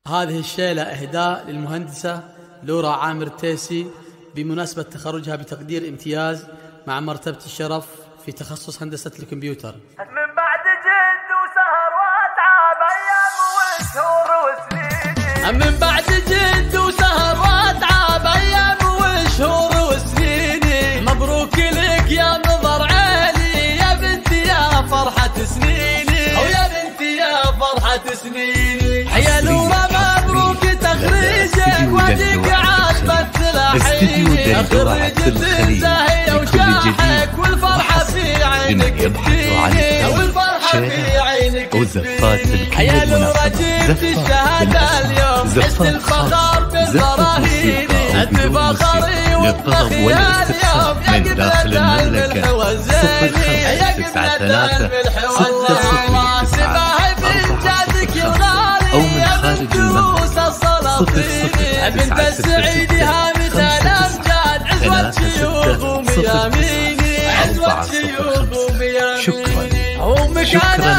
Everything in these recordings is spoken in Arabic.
هذه الشيلة إهداء للمهندسة لورا عامر تيسي بمناسبة تخرجها بتقدير امتياز مع مرتبة الشرف في تخصص هندسة الكمبيوتر. من بعد جد وسهر واتعب أيام وشهور وسنين، من بعد جد وسهر واتعب أيام وشهور وسنين، مبروك لك يا نظر عيني يا بنتي يا فرحة سنيني، أو يا بنتي يا فرحة سنيني. يا لورا مبروك تخريجك واديك عاجبة تلاحيني، خريجة زاهية وشاحك والفرحة في عينك تبيني، والفرحة في عينك تبيني. يا لورا جبت الشهادة اليوم حس الفخر بالبراهيني، تفخري وتفخري اليوم يا قبلة الملح والزيني، يا قبلة الملح والزيني. سباهي بإنجازك الغالي أو من خارج دروس السلاطين، بنت السعيدي ها مثال أمجاد عزوة شيوخ ومياميني، عزوة شيوخ ومياميني. شكرا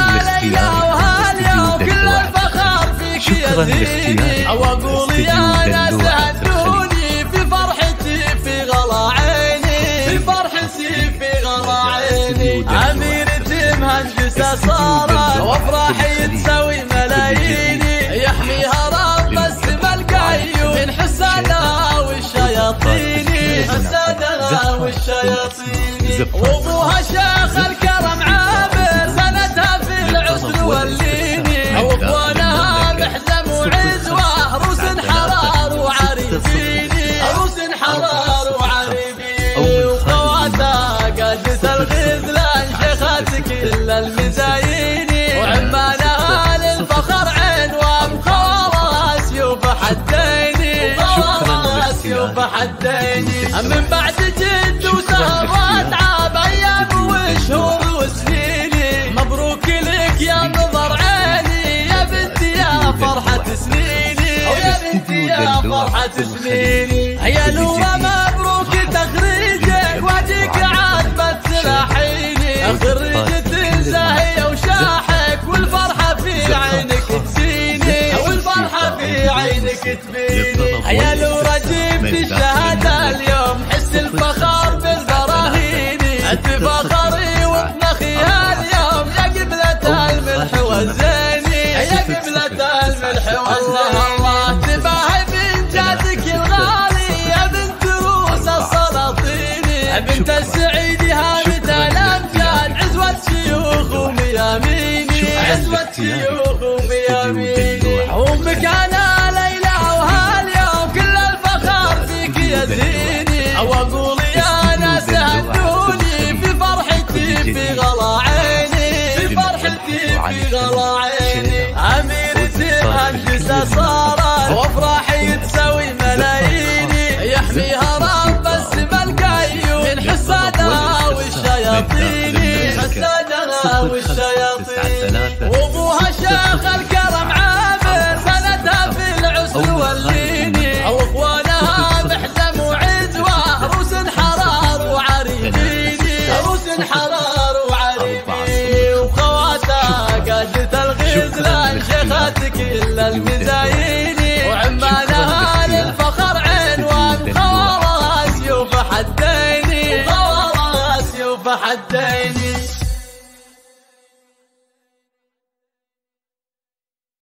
لاختيارك وكل الفخر فيك يا زيني، أو أقول يا ناس هدوني في فرحتي في غلا عيني، في فرحتي في غلا عيني. أميرتي مهندسة صارت وأفراحي تسوي ملاييني، يحميها رب السما القيوم من حسادها والشياطين، حسادها والشياطين. وابوها شيخ الكرم عامر سندها في العسر والليني، واخوانها محزم وعزوه روس حرار وعريبيني، روس حرار وعريبيني. وخواتها قادة الغزلان شيخات كل المزاييني، وعمانها للفخر عنوان خوارها سيوف حديني، خوارها سيوف حديني. من بعد جد وسهر واتعب ايام وشهور وسنيني، مبروك لك يا نظر عيني يا بنتي يا فرحة سنيني، يا بنتي يا فرحة سنيني. يا لورا مبروك تخريجك واديك عاجبة تلاحيني، خريجة زاهية وشاحك والفرحة في عينك تزيني، والفرحة في عينك تبيني. يا لورا جبت الشهادة اليوم حس الفخر بالبراهيني، تفخري وتنخيها اليوم يا قبلة الملح والزيني، يا قبلة الملح والله. الله تباهي بإنجازك الغالي يا بنت روس السلاطين، بنت السعيدي ها مثال أمجاد عزوة شيوخ ومياميني، عزوة شيوخ ومياميني. ومكانها ليلى وهاليوم كل الفخر فيك يا زيني، أو أقول يا ناس هدوني في فرحتي في غلا عيني، في فرحتي في غلا عيني. أميرتي مهندسة صارت وأفراحي تسوي ملاييني، يحميها رب السما القيوم من حسادها والشياطين، حسادها والشياطين. وابوها شيخ الكرم عامر سندها في العسر والليني، او اخوانها محزم وعزوه روس حرار وعريبيني، روس حرار وعريبيني. وخواتها قادة الغزلان شيخات كل المزاج